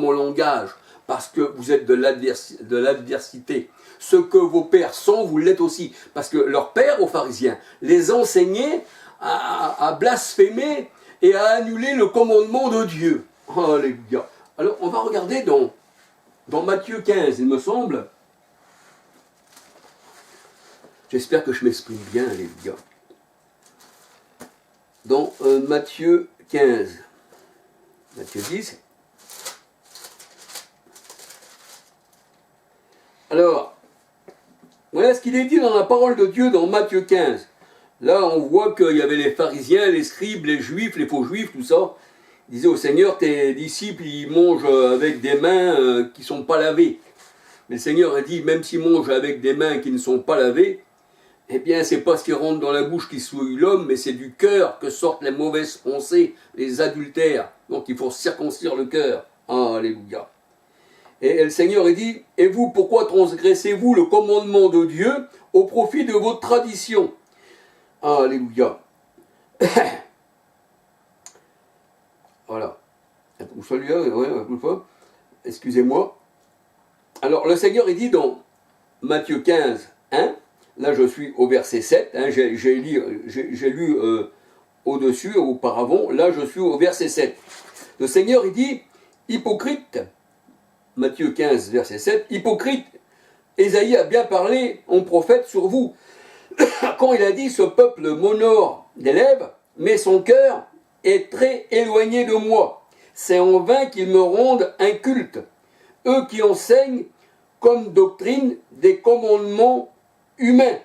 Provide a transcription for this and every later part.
mon langage, parce que vous êtes de l'adversité. Ce que vos pères sont, vous l'êtes aussi. Parce que leurs pères, aux pharisiens, les enseignaient à blasphémer et à annuler le commandement de Dieu. Alléluia. Alors, on va regarder dans Matthieu 15, il me semble. J'espère que je m'exprime bien, alléluia. Dans Matthieu 15, Matthieu 10. Alors, voilà ce qu'il est dit dans la parole de Dieu dans Matthieu 15. Là, on voit qu'il y avait les pharisiens, les scribes, les juifs, les faux juifs, tout ça. Ils disaient au Seigneur, tes disciples, ils mangent avec des mains qui ne sont pas lavées. Mais le Seigneur a dit, même s'ils mangent avec des mains qui ne sont pas lavées, eh bien, c'est pas ce qui rentre dans la bouche qui souille l'homme, mais c'est du cœur que sortent les mauvaises pensées, les adultères. Donc, il faut circoncire le cœur. Alléluia. Et le Seigneur a dit, et vous, pourquoi transgressez-vous le commandement de Dieu au profit de votre tradition? Alléluia. Voilà. Celui-là, ouais, excusez-moi. Alors, le Seigneur, il dit dans Matthieu 15, 1, là je suis au verset 7, hein, j'ai lu au-dessus, auparavant, là je suis au verset 7. Le Seigneur, il dit, hypocrite, Matthieu 15, verset 7, hypocrite, Ésaïe a bien parlé en prophète sur vous. Quand il a dit, ce peuple m'honore des lèvres, mais son cœur est très éloigné de moi. C'est en vain qu'ils me rendent un culte. Eux qui enseignent comme doctrine des commandements humains.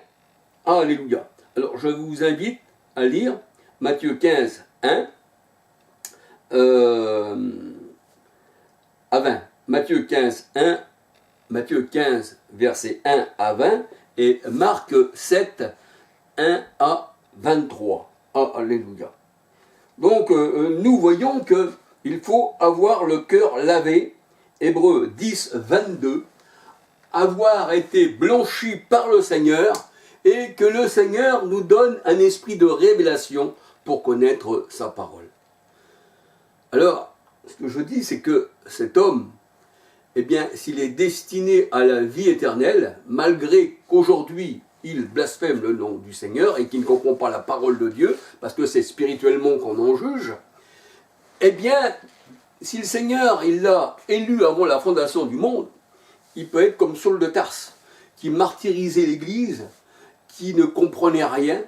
Alléluia. Alors je vous invite à lire Matthieu 15, 1 à 20. Matthieu 15, 1, Matthieu 15, verset 1 à 20 et Marc 7, 1 à 23. Alléluia. Donc nous voyons qu'il faut avoir le cœur lavé, Hébreux 10, 22, avoir été blanchi par le Seigneur et que le Seigneur nous donne un esprit de révélation pour connaître sa parole. Alors, ce que je dis, c'est que cet homme, eh bien, s'il est destiné à la vie éternelle, malgré qu'aujourd'hui il blasphème le nom du Seigneur et qu'il ne comprend pas la parole de Dieu, parce que c'est spirituellement qu'on en juge, eh bien, si le Seigneur, il l'a élu avant la fondation du monde, il peut être comme Saul de Tarse, qui martyrisait l'Église, qui ne comprenait rien,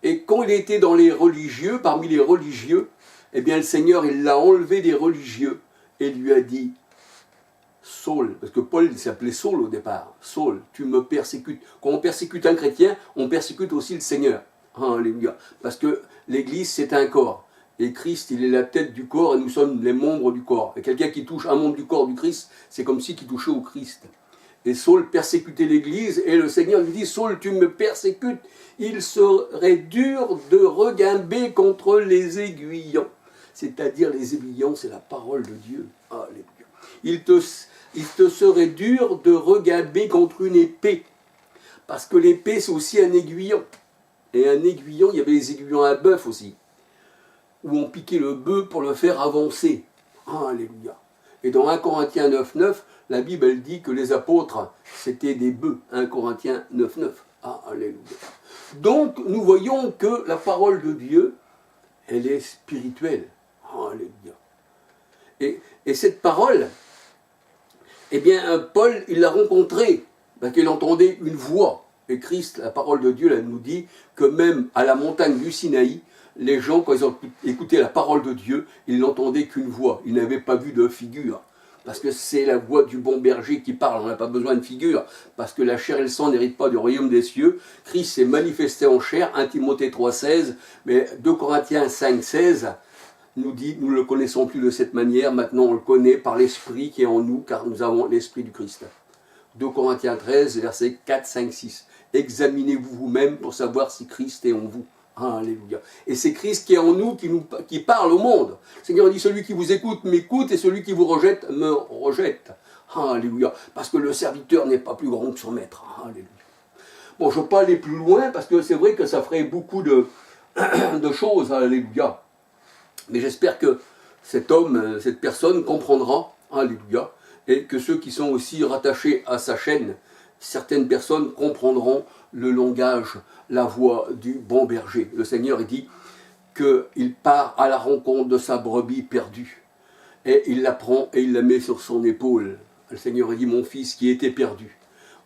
et quand il était dans les religieux, parmi les religieux, eh bien le Seigneur, il l'a enlevé des religieux, et lui a dit, Saul, parce que Paul il s'appelait Saul au départ, Saul, tu me persécutes. Quand on persécute un chrétien, on persécute aussi le Seigneur. Alléluia. Parce que l'Église, c'est un corps. Et Christ, il est la tête du corps et nous sommes les membres du corps. Et quelqu'un qui touche un membre du corps du Christ, c'est comme si il touchait au Christ. Et Saul persécutait l'Église et le Seigneur lui dit, Saul, tu me persécutes. Il serait dur de regimber contre les aiguillons. C'est-à-dire les aiguillons, c'est la parole de Dieu. Alléluia. Il te serait dur de regimber contre une épée. Parce que l'épée, c'est aussi un aiguillon. Et un aiguillon, il y avait les aiguillons à bœuf aussi. Où on piquait le bœuf pour le faire avancer. Alléluia. Et dans 1 Corinthiens 9, 9, la Bible, elle dit que les apôtres, c'était des bœufs. 1 Corinthiens 9, 9. Alléluia. Donc, nous voyons que la parole de Dieu, elle est spirituelle. Alléluia. Et cette parole, eh bien, Paul, il l'a rencontrée, parce qu'il entendait une voix. Et Christ, la parole de Dieu, elle nous dit que même à la montagne du Sinaï, les gens, quand ils ont écouté la parole de Dieu, ils n'entendaient qu'une voix. Ils n'avaient pas vu de figure. Parce que c'est la voix du bon berger qui parle. On n'a pas besoin de figure. Parce que la chair et le sang n'héritent pas du royaume des cieux. Christ s'est manifesté en chair, 1 Timothée 3, 16. Mais 2 Corinthiens 5, 16 nous dit, nous ne le connaissons plus de cette manière. Maintenant, on le connaît par l'Esprit qui est en nous, car nous avons l'Esprit du Christ. 2 Corinthiens 13, versets 4, 5, 6. Examinez-vous vous-même pour savoir si Christ est en vous. Alléluia. Et c'est Christ qui est en nous, qui parle au monde. Le Seigneur dit, celui qui vous écoute m'écoute et celui qui vous rejette me rejette. Alléluia. Parce que le serviteur n'est pas plus grand que son maître. Alléluia. Bon, je ne veux pas aller plus loin parce que c'est vrai que ça ferait beaucoup de choses. Alléluia. Mais j'espère que cet homme, cette personne comprendra. Alléluia. Et que ceux qui sont aussi rattachés à sa chaîne, certaines personnes comprendront le langage, la voix du bon berger. Le Seigneur dit qu'il part à la rencontre de sa brebis perdue. Et il la prend et il la met sur son épaule. Le Seigneur dit, mon fils qui était perdu,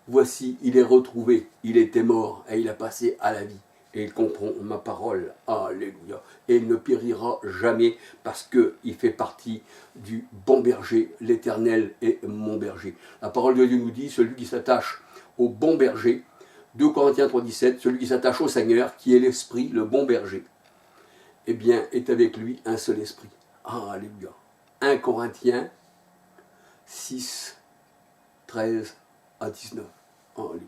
voici, il est retrouvé, il était mort et il a passé à la vie. Et il comprend ma parole. Alléluia. Et il ne périra jamais parce qu'il fait partie du bon berger. L'Éternel est mon berger. La parole de Dieu nous dit, celui qui s'attache au bon berger, 2 Corinthiens 3,17, celui qui s'attache au Seigneur, qui est l'Esprit, le bon berger, eh bien, est avec lui un seul esprit. Alléluia. 1 Corinthiens 6, 13 à 19. Alléluia.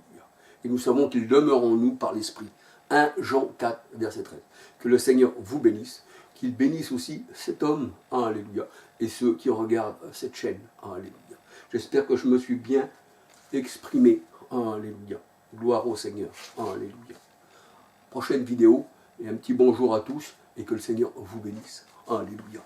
Et nous savons qu'il demeure en nous par l'Esprit. 1 Jean 4, verset 13. Que le Seigneur vous bénisse, qu'il bénisse aussi cet homme, alléluia, et ceux qui regardent cette chaîne, alléluia. J'espère que je me suis bien exprimé, alléluia. Gloire au Seigneur, alléluia. Prochaine vidéo, et un petit bonjour à tous, et que le Seigneur vous bénisse, alléluia.